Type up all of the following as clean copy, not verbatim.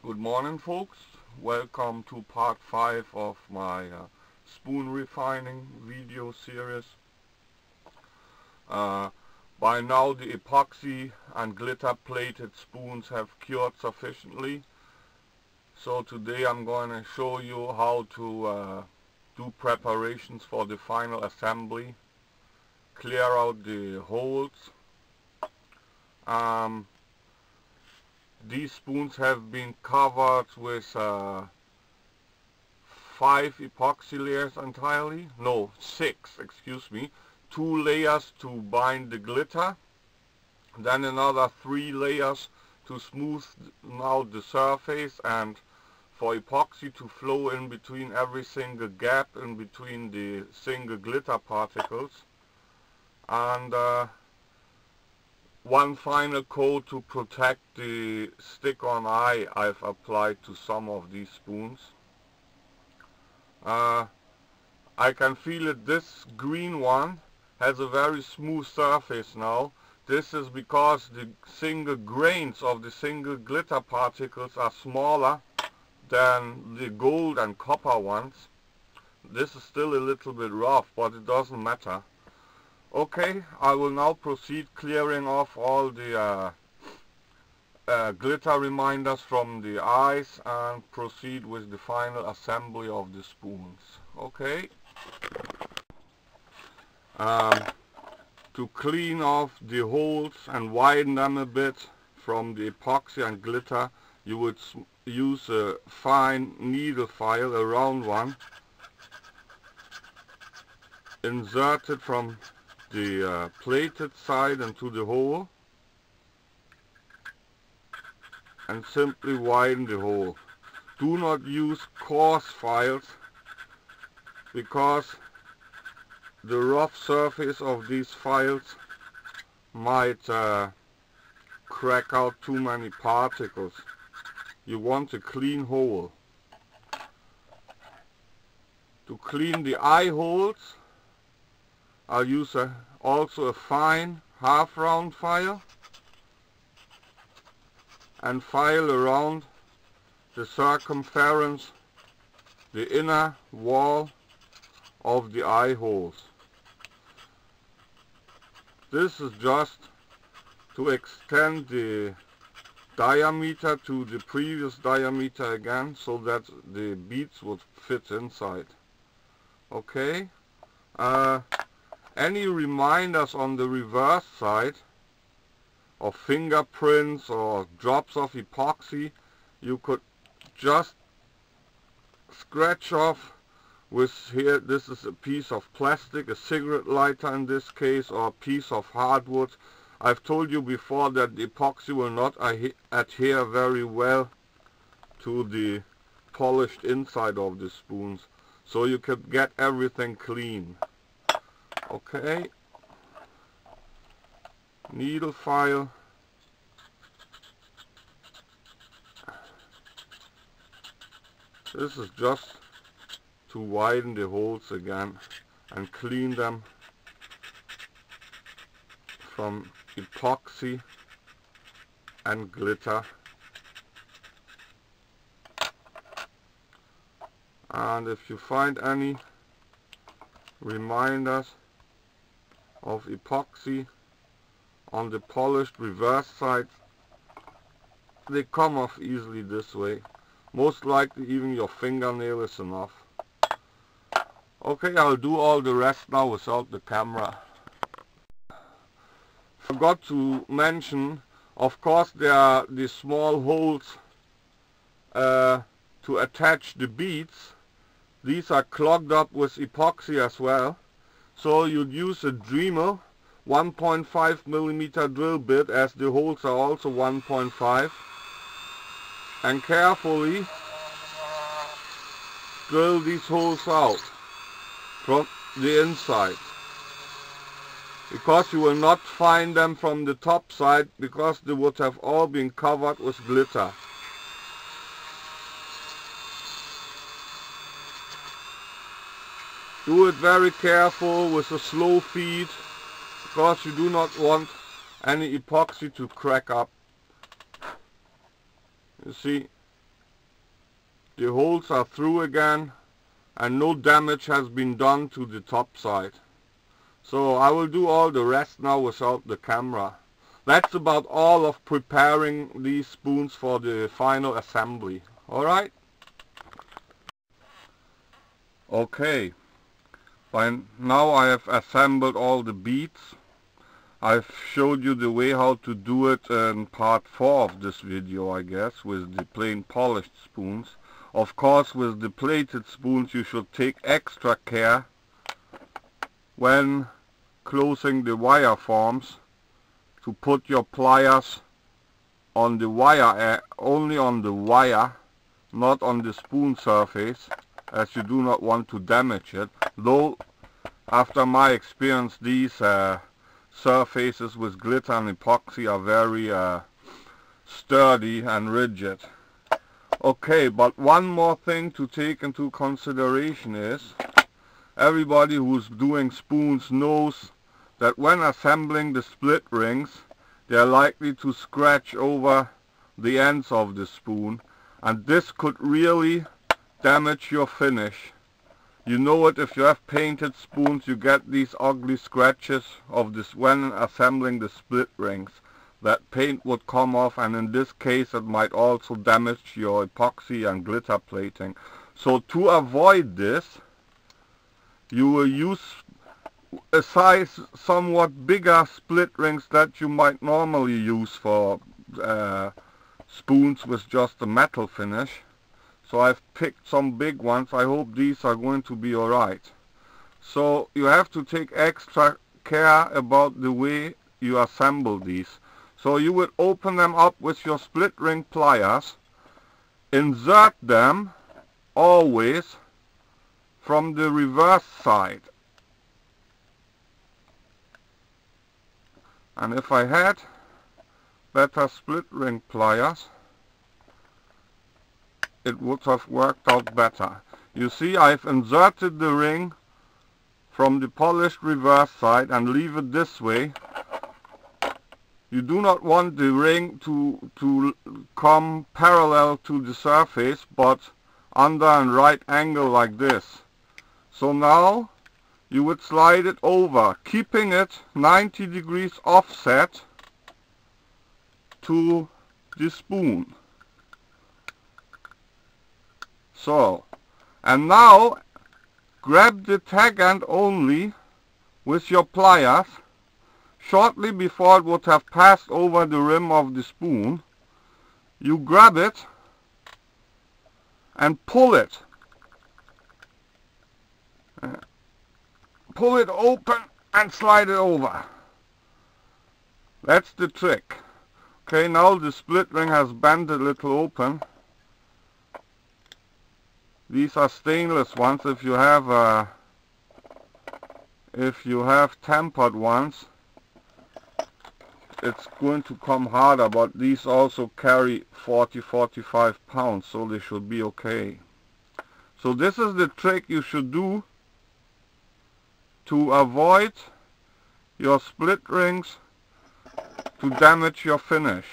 Good morning, folks. Welcome to part 5 of my spoon refining video series. By now the epoxy and glitter plated spoons have cured sufficiently. So today I'm going to show you how to do preparations for the final assembly. Clear out the holes. These spoons have been covered with 5 epoxy layers entirely. No, 6, excuse me. 2 layers to bind the glitter. Then another 3 layers to smooth out the surface and for epoxy to flow in between every single gap in between the single glitter particles. And one final coat to protect the stick-on eye I've applied to some of these spoons. I can feel it. This green one has a very smooth surface now. This is because the single grains of the single glitter particles are smaller than the gold and copper ones. This is still a little bit rough, but it doesn't matter. Okay, I will now proceed clearing off all the glitter reminders from the eyes and proceed with the final assembly of the spoons. Okay. To clean off the holes and widen them a bit from the epoxy and glitter, you would use a fine needle file, a round one, insert it from the plated side into the hole and simply widen the hole. Do not use coarse files because the rough surface of these files might crack out too many particles. You want a clean hole. To clean the eye holes, I'll use also a fine half round file and file around the circumference, the inner wall of the eye holes. This is just to extend the diameter to the previous diameter again so that the beads would fit inside. Okay. Any reminders on the reverse side of fingerprints or drops of epoxy, you could just scratch off with here. This is a piece of plastic, a cigarette lighter in this case, or a piece of hardwood. I've told you before that the epoxy will not adhere very well to the polished inside of the spoons, so you can get everything clean. Okay, needle file, this is just to widen the holes again and clean them from epoxy and glitter. And if you find any reminders of epoxy on the polished reverse side, they come off easily this way. Most likely even your fingernail is enough. Okay, I'll do all the rest now without the camera. Forgot to mention, of course, there are the small holes to attach the beads. These are clogged up with epoxy as well. So you'd use a Dremel 1.5mm drill bit, as the holes are also 1.5, and carefully drill these holes out from the inside, because you will not find them from the top side because they would have all been covered with glitter. Do it very careful with a slow feed, because you do not want any epoxy to crack up. You see, the holes are through again and no damage has been done to the top side. So I will do all the rest now without the camera. That's about all of preparing these spoons for the final assembly. Alright? Okay. By now I have assembled all the beads. I've showed you the way how to do it in part 4 of this video, I guess, with the plain polished spoons. Of course, with the plated spoons you should take extra care when closing the wire forms to put your pliers on the wire, only on the wire, not on the spoon surface, as you do not want to damage it. Though, after my experience, these surfaces with glitter and epoxy are very sturdy and rigid. Okay, but one more thing to take into consideration is, everybody who's doing spoons knows that when assembling the split rings, they are likely to scratch over the ends of the spoon, and this could really damage your finish. You know it, if you have painted spoons, you get these ugly scratches of this when assembling the split rings. That paint would come off, and in this case it might also damage your epoxy and glitter plating. So to avoid this, you will use a size somewhat bigger split rings that you might normally use for spoons with just a metal finish. So I've picked some big ones. I hope these are going to be alright. So you have to take extra care about the way you assemble these. So you would open them up with your split ring pliers, insert them always from the reverse side. And if I had better split ring pliers, it would have worked out better. You see, I've inserted the ring from the polished reverse side and leave it this way. You do not want the ring to come parallel to the surface, but under a right angle like this. So now you would slide it over, keeping it 90 degrees offset to the spoon. So, and now grab the tag end only with your pliers shortly before it would have passed over the rim of the spoon. You grab it and pull it. Pull it open and slide it over. That's the trick. Okay, now the split ring has bent a little open. These are stainless ones. If you have tempered ones, it's going to come harder, but these also carry 40-45 pounds, so they should be okay. So this is the trick you should do to avoid your split rings to damage your finish.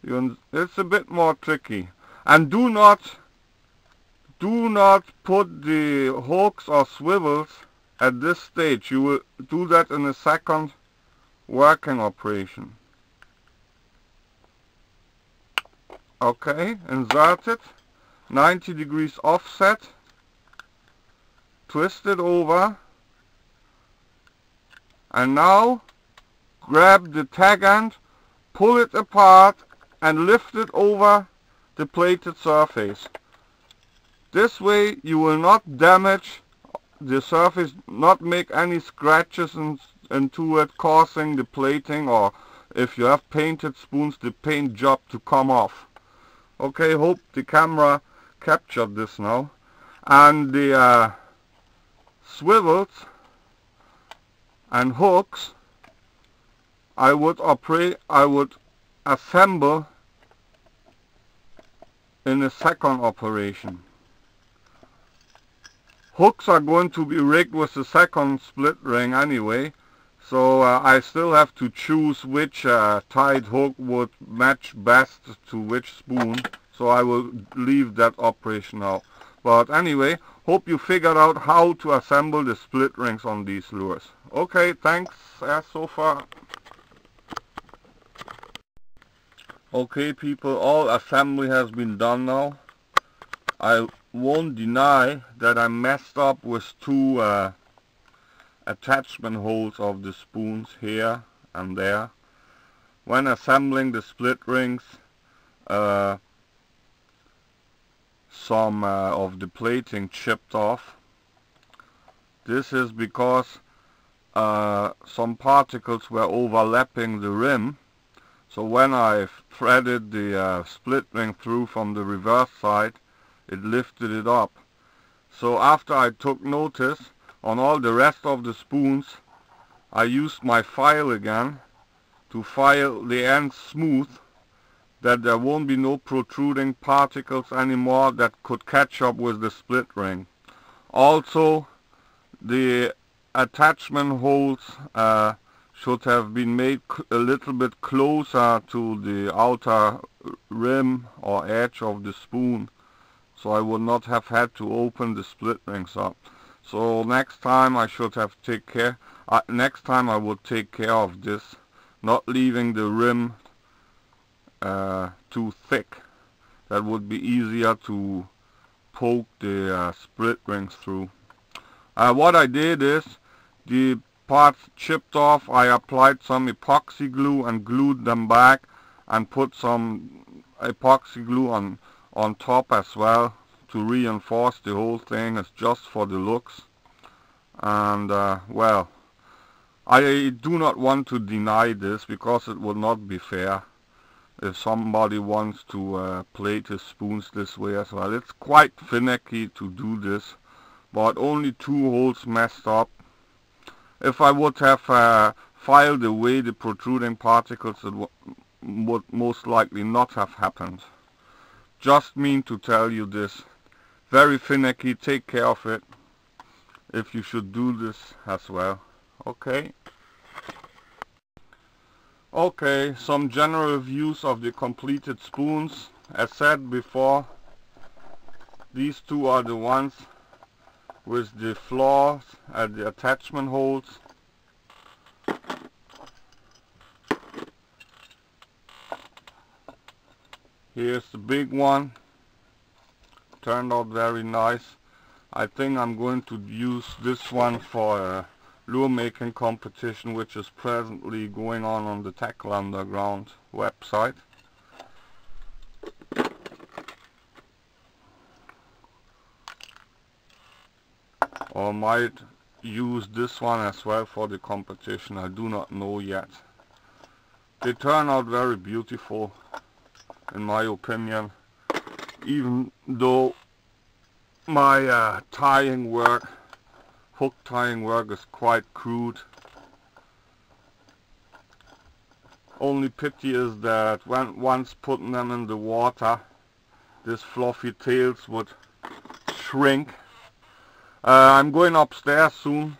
It's a bit more tricky. And do not put the hooks or swivels at this stage. You will do that in a second working operation. Okay, insert it, 90 degrees offset, twist it over, and now grab the tag end, pull it apart and lift it over the plated surface. This way you will not damage the surface, not make any scratches into it, causing the plating, or if you have painted spoons, the paint job to come off. Okay, hope the camera captured this now. And the swivels and hooks I would assemble in a second operation. Hooks are going to be rigged with the second split ring anyway, So I still have to choose which tied hook would match best to which spoon. So I will leave that operation out. But anyway, hope you figured out how to assemble the split rings on these lures. Okay, thanks so far. Okay people, all assembly has been done now. I won't deny that I messed up with two attachment holes of the spoons here and there. When assembling the split rings, some of the plating chipped off. This is because some particles were overlapping the rim. So when I threaded the split ring through from the reverse side, it lifted it up. So after I took notice on all the rest of the spoons, I used my file again to file the ends smooth, that there won't be no protruding particles anymore that could catch up with the split ring. Also, the attachment holes should have been made a little bit closer to the outer rim or edge of the spoon, so I would not have had to open the split rings up. So next time I should have take care. Next time I would take care of this, not leaving the rim too thick. That would be easier to poke the split rings through. What I did is, the parts chipped off, I applied some epoxy glue and glued them back, and put some epoxy glue on top as well to reinforce the whole thing. It's just for the looks. And well, I do not want to deny this because it would not be fair if somebody wants to plate his spoons this way as well. It's quite finicky to do this, but only two holes messed up. If I would have filed away the protruding particles, it would most likely not have happened. Just mean to tell you this. Very finicky, take care of it if you should do this as well. Okay. Okay, some general views of the completed spoons. As said before, these two are the ones with the flaws at the attachment holes. Here's the big one. Turned out very nice. I think I'm going to use this one for a lure making competition which is presently going on the Tackle Underground website. Or might use this one as well for the competition, I do not know yet. They turn out very beautiful in my opinion, even though my tying work, hook tying work, is quite crude. Only pity is that when once putting them in the water, these fluffy tails would shrink. I'm going upstairs soon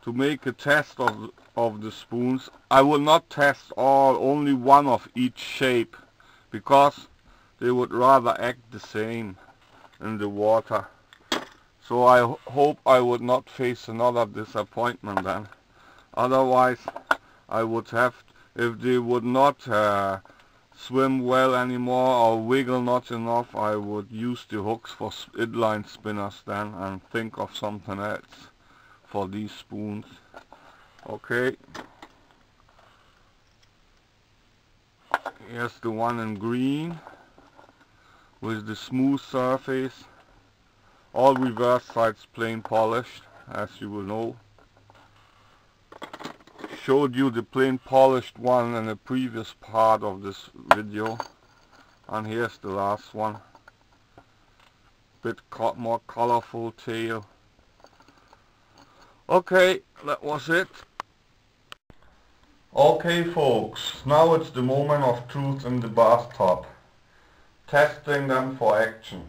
to make a test of the spoons. I will not test all, only one of each shape, because they would rather act the same in the water. So I hope I would not face another disappointment then. Otherwise I would have, if they would not swim well anymore or wiggle not enough, I would use the hooks for inline spinners then and think of something else for these spoons. Okay. Here's the one in green with the smooth surface. All reverse sides plain polished, as you will know. Showed you the plain polished one in the previous part of this video, and here's the last one. Bit more colorful tail. Okay, that was it. Okay folks, now it's the moment of truth in the bathtub. Testing them for action.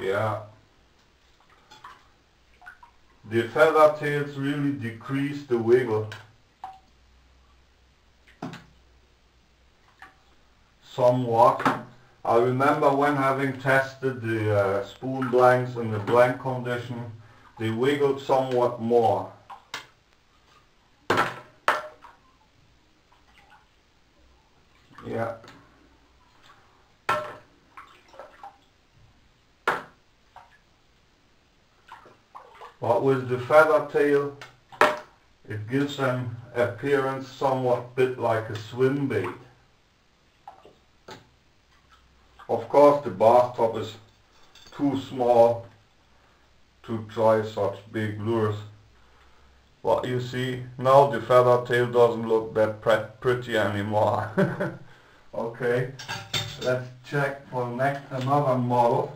Yeah. The feather tails really decrease the wiggle somewhat. I remember when having tested the spoon blanks in the blank condition, they wiggled somewhat more. Yeah. But with the feather tail, it gives an appearance somewhat bit like a swim bait. Of course, the bathtub is too small to try such big lures. But you see, now the feather tail doesn't look that pretty anymore. Okay, let's check for another model.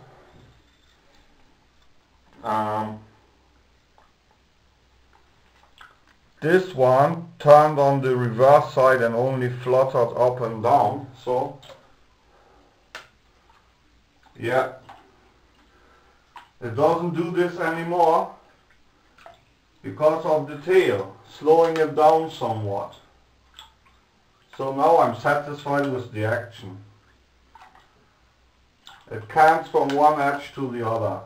This one turned on the reverse side and only fluttered up and down, so yeah, it doesn't do this anymore because of the tail, slowing it down somewhat. So now I'm satisfied with the action. It cants from one edge to the other.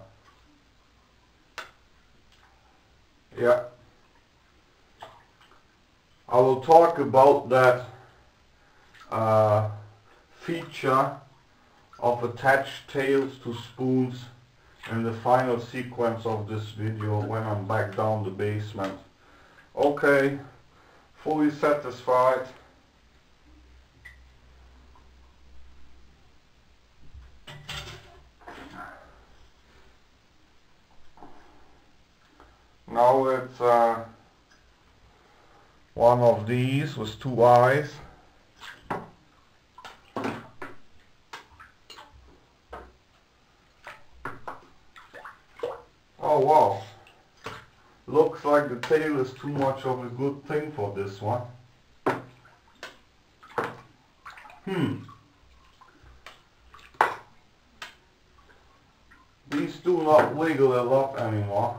Yeah. I will talk about that feature of attached tails to spoons in the final sequence of this video when I'm back down the basement. Okay, fully satisfied. Now it's one of these with two eyes. Oh wow, looks like the tail is too much of a good thing for this one. These do not wiggle a lot anymore.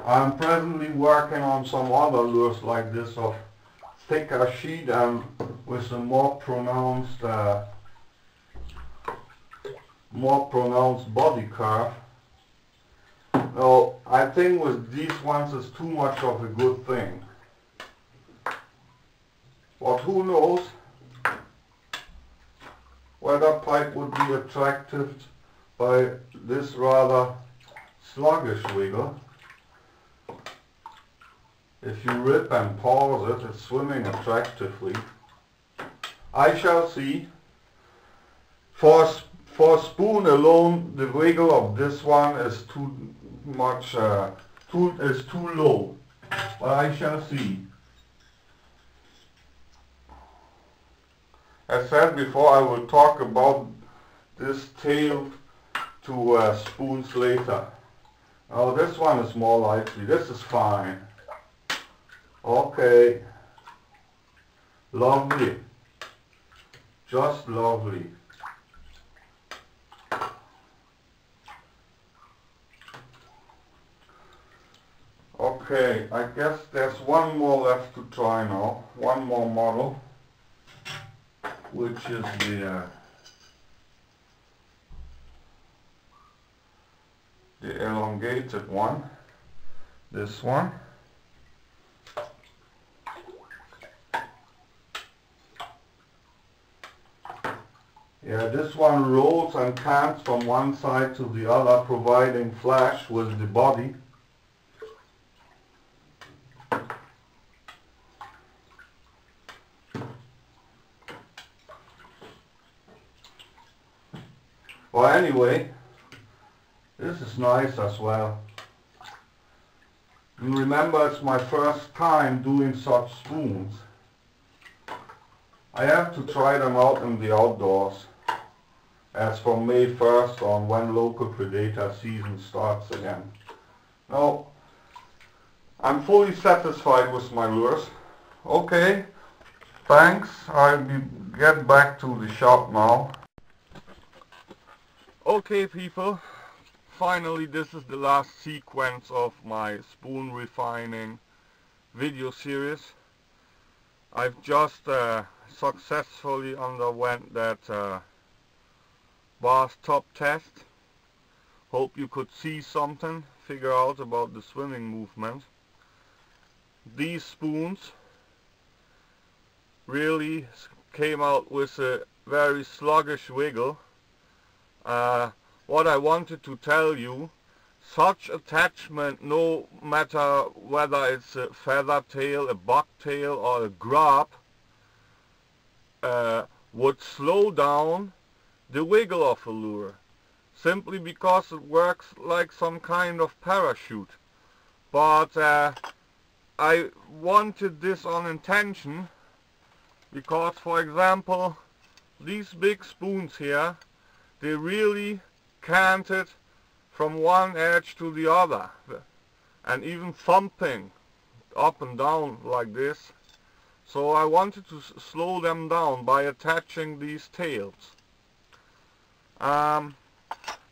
I'm presently working on some other lures like this of thicker sheet and with a more pronounced body curve. Now I think with these ones it's too much of a good thing. But who knows whether pipe would be attracted by this rather sluggish wiggle. If you rip and pause it, it's swimming attractively. I shall see. For spoon alone, the wiggle of this one is too low. But I shall see. As said before, I will talk about this tail to spoons later. Now this one is more likely. This is fine. Okay, lovely, just lovely. Okay, I guess there's one more left to try now, one more model, which is the elongated one, this one. Yeah, this one rolls and cants from one side to the other, providing flash with the body. Well, anyway, this is nice as well. And remember, it's my first time doing such spoons. I have to try them out in the outdoors, as from May 1st on, when local predator season starts again. Now, I'm fully satisfied with my lures. Okay, thanks. Get back to the shop now. Okay people, finally this is the last sequence of my spoon refining video series. I've just successfully underwent that bathtub test. Hope you could see something, figure out about the swimming movement. These spoons really came out with a very sluggish wiggle. What I wanted to tell you, such attachment, no matter whether it's a feather tail, a bucktail or a grub, would slow down the wiggle of a lure, simply because it works like some kind of parachute. But I wanted this on intention because, for example, these big spoons here, they really canted from one edge to the other and even thumping up and down like this. So I wanted to slow them down by attaching these tails.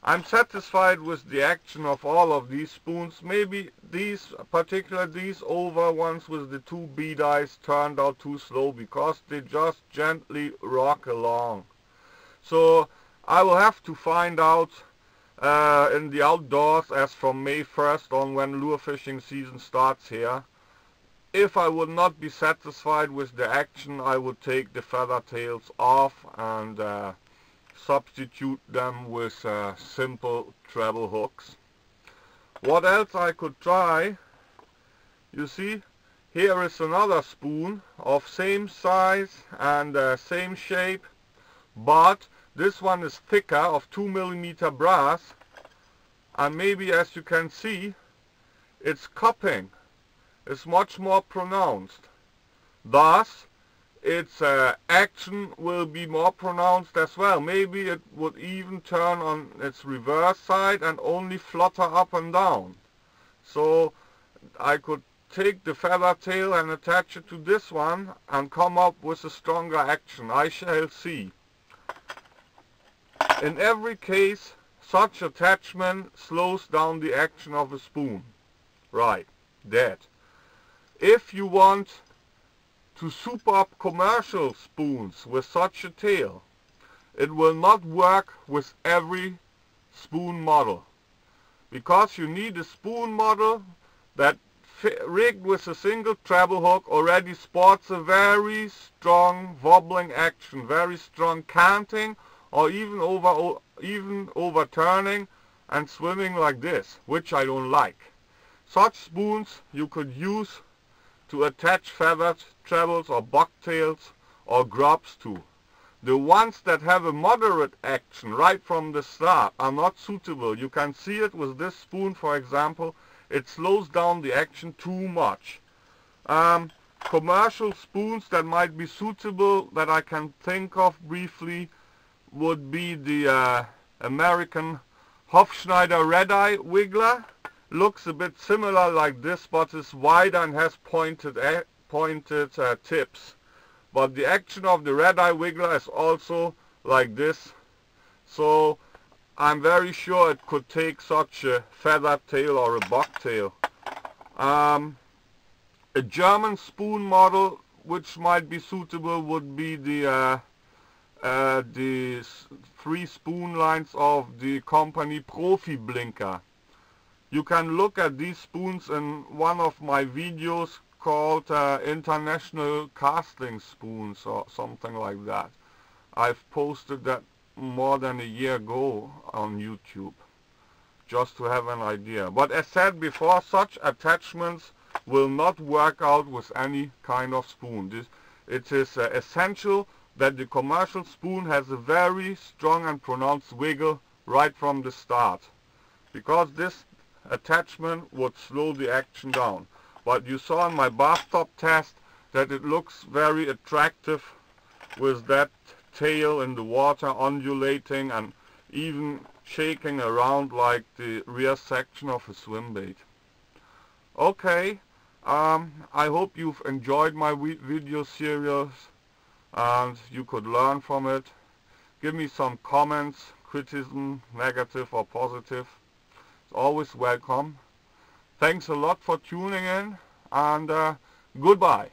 I'm satisfied with the action of all of these spoons. Maybe these over ones with the two bead eyes turned out too slow because they just gently rock along. So I will have to find out in the outdoors, as from May 1st on, when lure fishing season starts here. If I would not be satisfied with the action, I would take the feather tails off and substitute them with simple treble hooks. What else I could try? You see, here is another spoon of same size and same shape, but this one is thicker, of 2mm brass, and maybe, as you can see, its cupping is much more pronounced. Thus, its action will be more pronounced as well. Maybe it would even turn on its reverse side and only flutter up and down. So I could take the feather tail and attach it to this one and come up with a stronger action. I shall see. In every case, such attachment slows down the action of a spoon. Right, that. If you want to soup up commercial spoons with such a tail, it will not work with every spoon model, because you need a spoon model that rigged with a single treble hook already sports a very strong wobbling action, very strong canting, or even overturning and swimming like this, which I don't like. Such spoons you could use to attach feathered trebles or bucktails or grubs to. The ones that have a moderate action right from the start are not suitable. You can see it with this spoon, for example. It slows down the action too much. Commercial spoons that might be suitable, that I can think of briefly, would be the American Hofschneider Red-Eye Wiggler. Looks a bit similar like this, but is wider and has pointed tips. But the action of the Red-Eye Wiggler is also like this. So I'm very sure it could take such a feather tail or a bucktail. A German spoon model which might be suitable would be the 3 spoon lines of the company Profi Blinker. You can look at these spoons in one of my videos called International Casting Spoons or something like that. I've posted that more than a year ago on YouTube, just to have an idea. But as said before, such attachments will not work out with any kind of spoon. It is essential that the commercial spoon has a very strong and pronounced wiggle right from the start, because this attachment would slow the action down. But you saw in my bathtub test that it looks very attractive with that tail in the water undulating and even shaking around like the rear section of a swim bait. Okay, I hope you've enjoyed my video series and you could learn from it. Give me some comments, criticism, negative or positive. It's always welcome. Thanks a lot for tuning in, and goodbye.